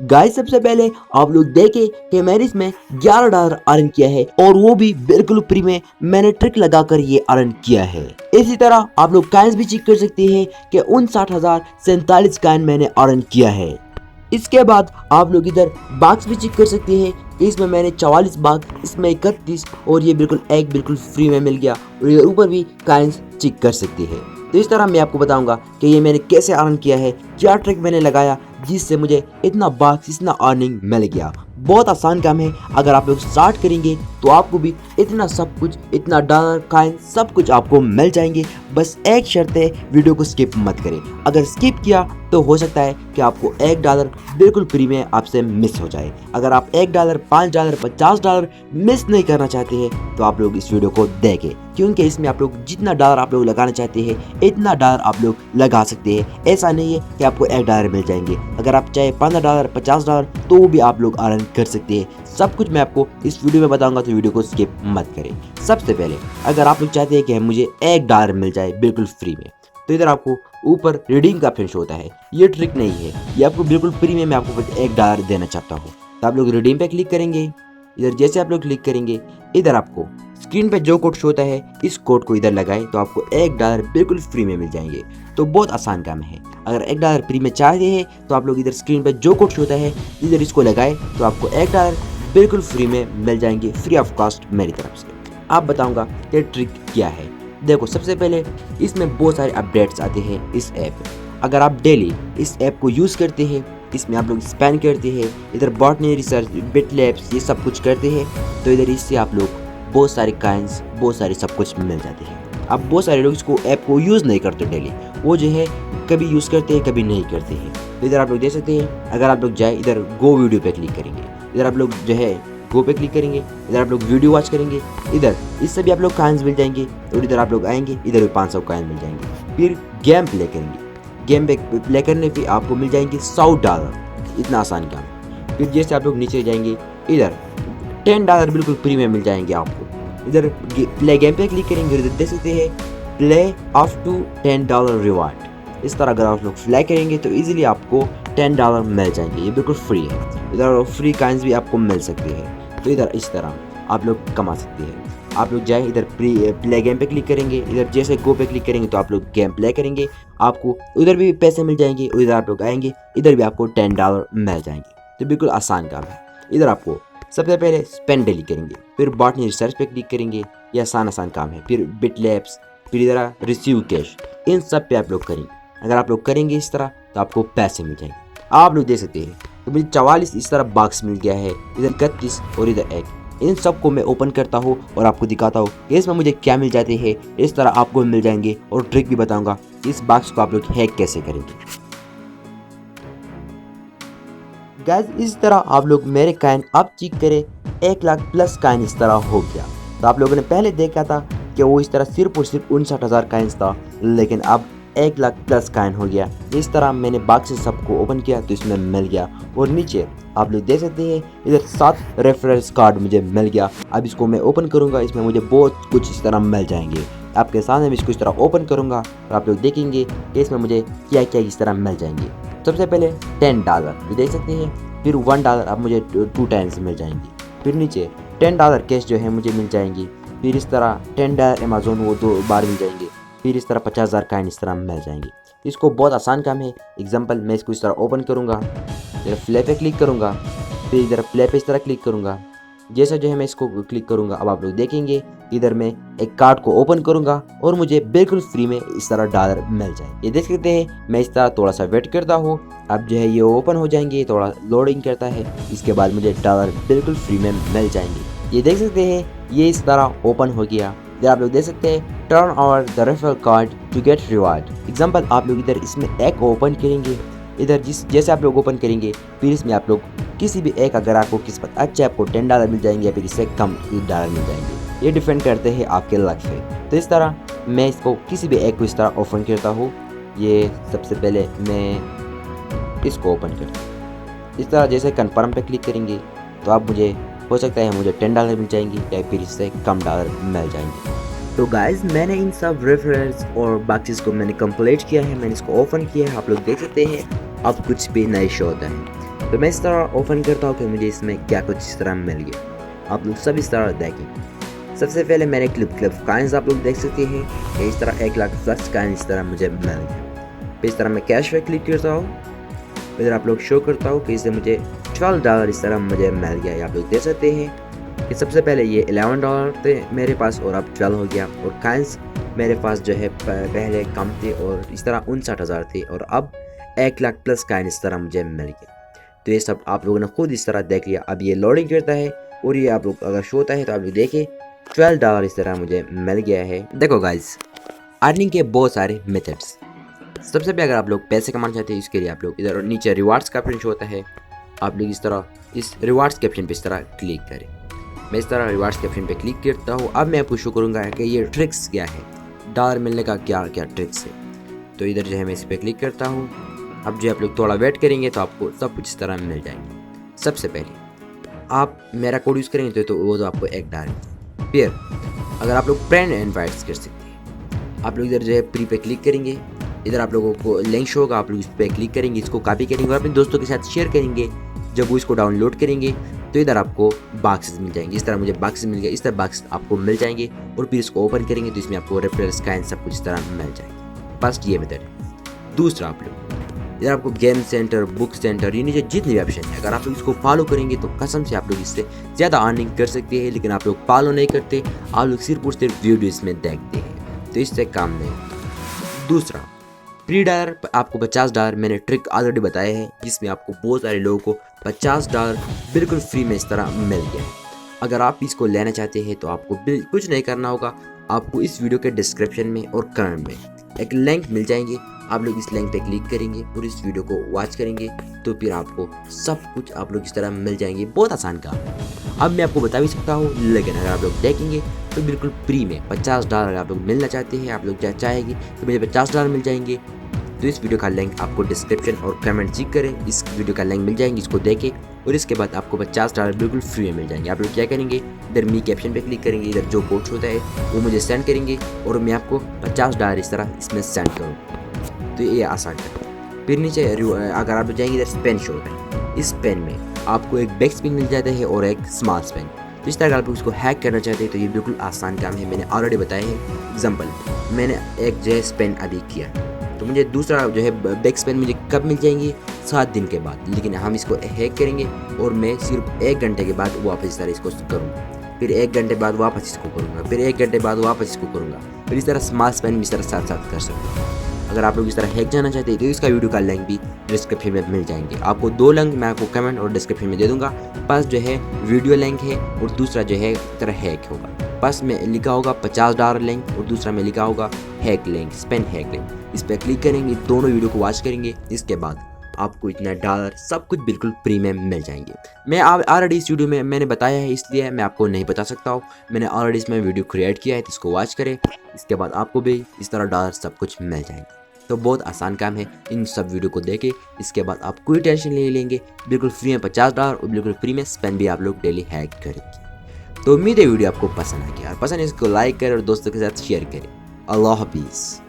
Guys सबसे पहले आप लोग देखें कि मैंने इसमें $11 अर्न किया है और वो भी बिल्कुल फ्री में मैंने ट्रिक लगाकर ये अर्न किया है। इसी तरह आप लोग कॉइन्स भी चेक कर सकते हैं कि 59,047 कॉइन मैंने अर्न किया है। इसके बाद आप लोग इधर बाक्स भी चेक कर सकते हैं कि इसमें मैंने 44 बाग, इसमें 31 और ये बिल्कुल एक बिल्कुल फ्री में मिल गया और इधर ऊपर भी कॉइन्स चेक कर सकते हैं। तो इस तरह मैं आपको बताऊंगा कि ये मैंने कैसे अर्न किया है, क्या ट्रिक मैंने लगाया जिससे मुझे इतना बाक्स इतना अर्निंग मिल गया। बहुत आसान काम है, अगर आप लोग स्टार्ट करेंगे तो आपको भी इतना सब कुछ, इतना डॉलर कॉइन सब कुछ आपको मिल जाएंगे। बस एक शर्त है, वीडियो को स्किप मत करें। अगर स्किप किया तो हो सकता है कि आपको $1 बिल्कुल फ्री में आपसे मिस हो जाए। अगर आप $1, $5, $50 मिस नहीं करना चाहते हैं तो आप लोग इस वीडियो को देखें, क्योंकि इसमें आप लोग जितना डॉलर आप लोग लगाना चाहते हैं इतना डॉलर आप लोग लगा सकते हैं। ऐसा नहीं है कि आपको $1 मिल जाएंगे। अगर आप चाहे $15, $50 तो भी आप लोग अर्न कर सकते हैं। सब कुछ मैं आपको इस वीडियो में बताऊंगा, तो वीडियो को स्किप मत करें। सबसे पहले अगर आप लोग चाहते हैं कि मुझे $1 मिल जाए बिल्कुल फ्री में, तो इधर आपको ऊपर रीडिंग का ऑप्शन होता है। ये ट्रिक नहीं है, ये आपको बिल्कुल फ्री में मैं आपको $1 देना चाहता हूँ। तो आप लोग रीडिंग पे क्लिक करेंगे। इधर जैसे आप लोग क्लिक करेंगे, इधर आपको स्क्रीन पे जो कोड शो होता है इस कोड को इधर लगाएं तो आपको $1 बिल्कुल फ्री में मिल जाएंगे। तो बहुत आसान काम है। अगर $1 फ्री में चाहते हैं तो आप लोग इधर स्क्रीन पे जो कोड शो होता है इधर इसको लगाएं तो आपको $1 बिल्कुल फ्री में मिल जाएंगे, फ्री ऑफ कॉस्ट मेरी तरफ से। आप बताऊंगा कि ट्रिक क्या है। देखो, सबसे पहले इसमें बहुत सारे अपडेट्स आते हैं इस ऐप में। अगर आप डेली इस ऐप को यूज़ करते हैं, इसमें आप लोग स्पेंड करते हैं, इधर बॉटनी रिसर्च, बिटलैब्स ये सब कुछ करते हैं, तो इधर इससे आप लोग बहुत सारे कॉइन्स, बहुत सारे सब कुछ मिल जाते हैं। अब बहुत सारे लोग इसको ऐप को यूज़ नहीं करते डेली, वो जो है कभी यूज़ करते हैं कभी नहीं करते हैं। तो इधर आप लोग देख सकते हैं, अगर आप लोग जाए इधर गो वीडियो पे क्लिक करेंगे, इधर आप लोग जो है गो पे क्लिक करेंगे, इधर आप लोग वीडियो वॉच करेंगे, इधर इससे भी आप लोग कॉइन्स मिल जाएंगे और इधर आप लोग आएंगे, इधर भी 500 कॉइन मिल जाएंगे। फिर गेम प्ले करेंगे, गेम प्ले करने पे आपको मिल जाएंगे $100। इतना आसान काम। फिर जैसे आप लोग नीचे जाएंगे, इधर $10 बिल्कुल फ्री में मिल जाएंगे आपको। इधर प्ले गेम पे क्लिक करेंगे, इधर देख सकते हैं प्ले अप टू $10 रिवार्ड। इस तरह अगर आप लोग प्ले करेंगे तो इजीली आपको $10 मिल जाएंगे, ये बिल्कुल फ्री है। इधर फ्री कॉइन्स भी आपको मिल सकते हैं। तो इधर इस तरह आप लोग कमा सकते हैं। आप लोग जाए इधर प्ले गेम पे क्लिक करेंगे, इधर जैसे गो पे क्लिक करेंगे तो आप लोग गेम प्ले करेंगे, आपको उधर भी पैसे मिल जाएंगे और इधर आप लोग आएंगे, इधर भी आपको $10 मिल जाएंगे। तो बिल्कुल आसान काम है। इधर आपको सबसे पहले स्पेंड डेली करेंगे, फिर बॉटनी रिसर्च पे क्लिक करेंगे, ये आसान काम है। फिर बिटलैब्स, फिर इधर रिसीव कैश, इन सब पे आप लोग करेंगे। अगर आप लोग करेंगे इस तरह तो आपको पैसे मिल जाएंगे। आप लोग देख सकते हैं तो मुझे 44 इस तरह बॉक्स मिल गया है, इधर 31 और इधर 1। इन सब को मैं ओपन करता हूँ और आपको दिखाता हूँ कि इसमें मुझे क्या मिल जाते हैं। इस तरह आपको मिल जाएंगे और ट्रिक भी बताऊंगा इस बॉक्स को आप लोग हैक कैसे करेंगे। गाइस इस तरह आप लोग मेरे कॉइन अब चेक करें, 1 लाख प्लस कॉइन इस तरह हो गया। तो आप लोगों ने पहले देखा था कि वो इस तरह सिर्फ और सिर्फ 59,000 कॉइन्स था, लेकिन अब 1 लाख प्लस कॉइन हो गया। इस तरह मैंने बॉक्स से सबको ओपन किया तो इसमें मिल गया। और नीचे आप लोग देख सकते हैं इधर 7 रेफरेंस कार्ड मुझे मिल गया। अब इसको मैं ओपन करूंगा, इसमें मुझे बहुत कुछ इस तरह मिल जाएंगे। आपके सामने मैं इसको इस तरह ओपन करूंगा और आप लोग देखेंगे कि इसमें मुझे क्या क्या इस तरह मिल जाएंगे। सबसे पहले $10 ये देख सकते हैं, फिर $1 अब मुझे 2 टाइम्स मिल जाएंगे। फिर नीचे $10 कैश जो है मुझे मिल जाएंगी। फिर इस तरह $10 अमेजोन वो 2 बार मिल जाएंगे। फिर इस तरह 50,000 कॉइन इस तरह मिल जाएंगे। इसको बहुत आसान काम है। एग्जांपल मैं इसको इस तरह ओपन करूंगा, इधर प्ले पे क्लिक करूंगा, फिर इधर प्ले पे इस तरह क्लिक करूंगा। जैसा जो है मैं इसको क्लिक करूंगा, अब आप लोग देखेंगे इधर मैं एक कार्ड को ओपन करूंगा और मुझे बिल्कुल फ्री में इस तरह डॉलर मिल जाए। ये देख सकते हैं, मैं इस तरह थोड़ा सा वेट करता हूँ, अब जो है ये ओपन हो जाएंगे, थोड़ा लोडिंग करता है, इसके बाद मुझे डॉलर बिल्कुल फ्री में मिल जाएंगे। ये देख सकते हैं ये इस तरह ओपन हो गया। इधर आप लोग देख सकते हैं turn over the referral card to get reward. Example आप लोग इधर इसमें एक ओपन करेंगे, इधर जैसे आप लोग ओपन करेंगे फिर इसमें आप लोग किसी भी एक, अगर आपको किस्मत अच्छे आपको $10 मिल जाएंगे या फिर इससे कम $1 मिल जाएंगे। ये डिपेंड करते हैं आपके लक पे। तो इस तरह मैं इसको किसी भी एक को इस तरह ओपन करता हूँ। ये सबसे पहले मैं इसको ओपन करता हूँ। इस तरह जैसे कन्फर्म पे क्लिक करेंगे तो आप मुझे हो सकता है मुझे $10 मिल जाएंगे या फिर इससे कम डॉलर मिल जाएंगे। तो गाइज मैंने इन सब रेफरेंस और बॉक्सेस को मैंने कंप्लीट किया है, मैंने इसको ओपन किया है। आप लोग देख सकते हैं अब कुछ भी नहीं शो होता है। तो मैं इस तरह ओपन करता हूँ कि मुझे इसमें क्या कुछ इस तरह मिल गया। आप लोग सब इस तरह देखें। सबसे पहले मैंने क्लिप कॉइन्स आप लोग देख सकते हैं कि इस तरह 1 लाख प्लस कॉइन इस तरह मुझे मिल गया। फिर इस तरह मैं कैश पे क्लिक करता हूँ, इधर आप लोग शो करता हूँ कि इससे मुझे $12 इस तरह मुझे मिल गया। आप लोग देख सकते हैं कि सबसे पहले ये $11 थे मेरे पास और अब 12 हो गया, और कॉइन्स मेरे पास जो है पहले कम थे और इस तरह 59,000 थे, और अब 1 लाख प्लस कॉइन इस तरह मुझे मिल गया। तो ये सब आप लोगों ने खुद इस तरह देख लिया। अब ये लोडिंग करता है और ये आप लोग अगर शो होता है तो आप लोग देखिए $12 इस तरह मुझे मिल गया है। देखो गाइस, अर्निंग के बहुत सारे मेथड्स। सबसे पहले अगर आप लोग पैसे कमाना चाहते हैं इसके लिए आप लोग इधर नीचे रिवार्ड्स का ऑप्शन होता है, आप लोग इस तरह इस रिवार्ड्स के ऑप्शन पे इस तरह क्लिक करें। मैं इस तरह रिवार्ड्स के ऑप्शन पे क्लिक करता हूँ। अब मैं आपको शो करूँगा कि ये ट्रिक्स क्या है, डॉलर मिलने का क्या क्या ट्रिक्स है। तो इधर जो है मैं इस पर क्लिक करता हूँ। अब जो आप लोग थोड़ा वेट करेंगे तो आपको सब कुछ इस तरह मिल जाएंगे। सबसे पहले आप मेरा कोड यूज़ करेंगे तो वो तो आपको $1। फिर अगर आप लोग फ्रेंड इनवाइट्स कर सकते हैं, आप लोग इधर जो है प्री पे क्लिक करेंगे, इधर आप लोगों को लिंक शो होगा, आप लोग इस पर क्लिक करेंगे, इसको कॉपी करेंगे और अपने दोस्तों के साथ शेयर करेंगे। जब वो इसको डाउनलोड करेंगे तो इधर आपको बॉक्सेस मिल जाएंगे। इस तरह मुझे बॉक्सेस मिल गया, इस तरह बॉक्स आपको मिल जाएंगे और फिर इसको ओपन करेंगे तो इसमें आपको रेफरल कॉइन सब कुछ इस तरह मिल जाएंगे। फर्स्ट ये मेथड है। दूसरा आप लोग इधर आपको गेम सेंटर, बुक सेंटर, ये नीचे जितने भी ऑप्शन है अगर आप लोग इसको फॉलो करेंगे तो कसम से आप लोग इससे ज़्यादा अर्निंग कर सकते हैं। लेकिन आप लोग फॉलो नहीं करते, आप लोग सिर्फ और सिर्फ वीडियोज में देखते हैं, तो इससे काम नहीं होता। दूसरा फ्री डॉलर, आपको $50 मैंने ट्रिक ऑलरेडी बताया है जिसमें आपको बहुत सारे लोगों को $50 बिल्कुल फ्री में इस तरह मिल गया है। अगर आप इसको लेना चाहते हैं तो आपको कुछ नहीं करना होगा, आपको इस वीडियो के डिस्क्रिप्शन में और कमेंट में एक लिंक मिल जाएंगे, आप लोग इस लिंक पे क्लिक करेंगे और इस वीडियो को वॉच करेंगे तो फिर आपको सब कुछ आप लोग इस तरह मिल जाएंगे। बहुत आसान काम है, अब मैं आपको बता भी सकता हूँ, लेकिन अगर आप लोग देखेंगे तो बिल्कुल फ्री में $50 आप लोग मिलना चाहते हैं, आप लोग चाहेंगे तो मुझे $50 मिल जाएंगे, तो इस वीडियो का लिंक आपको डिस्क्रिप्शन और कमेंट चेक करें, इस वीडियो का लिंक मिल जाएंगे, इसको देखें और इसके बाद आपको $50 बिल्कुल फ्री में मिल जाएंगे। आप लोग क्या करेंगे, इधर मी के ऑप्शन पे क्लिक करेंगे, इधर जो कोड होता है वो मुझे सेंड करेंगे और मैं आपको $50 इस तरह इसमें सेंड करूँ। तो ये आसान है। फिर नीचे अगर आप जाएंगे इधर स्पेन शो होता है, इस पेन में आपको एक बिग स्पिन मिल जाता है और एक स्मॉल स्पिन। तो इस तरह आप उसको हैक करना चाहते हैं तो ये बिल्कुल आसान काम है, मैंने ऑलरेडी बताया है। एग्जाम्पल, मैंने एक जो है स्पेन अभी किया तो मुझे दूसरा जो है बैक स्पेन मुझे कब मिल जाएंगे, 7 दिन के बाद। लेकिन हम इसको हैक करेंगे और मैं सिर्फ 1 घंटे के बाद वापस इस तरह इसको करूँगा, फिर 1 घंटे बाद वापस इसको करूँगा, फिर 1 घंटे बाद वापस इसको करूँगा, फिर इस तरह स्मॉल स्पेन भी इस तरह साथ साथ कर सकते हैं। अगर आप लोग इस तरह हैक जाना चाहते हैं तो इसका वीडियो का लिंक भी डिस्क्रिप्शन में मिल जाएंगे। आपको 2 लिंक मैं आपको कमेंट और डिस्क्रिप्शन में दे दूंगा। बस जो है वीडियो लिंक है और दूसरा जो है तरह हैक होगा। बस में लिखा होगा $50 लिंक और दूसरा में लिखा होगा hack link, Spain hack link. इस पर क्लिक करेंगे, दोनों वीडियो को वॉच करेंगे, इसके बाद आपको इतना डॉलर सब कुछ बिल्कुल फ्री में मिल जाएंगे। मैं ऑलरेडी इस वीडियो में मैंने बताया है, इसलिए मैं आपको नहीं बता सकता हूँ। मैंने ऑलरेडी इसमें वीडियो क्रिएट किया है, तो इसको वॉच करें, इसके बाद आपको भी इस तरह डॉलर सब कुछ मिल जाएंगे। तो बहुत आसान काम है, इन सब वीडियो को देखें, इसके बाद आप कोई टेंशन नहीं लेंगे, बिल्कुल फ्री में $50 और बिल्कुल फ्री में स्पेन भी आप लोग डेली हैक करेंगे। तो उम्मीद है वीडियो आपको पसंद आ गया, और पसंद है इसको लाइक करें और दोस्तों के साथ शेयर करें। अल्लाह हाफिज़।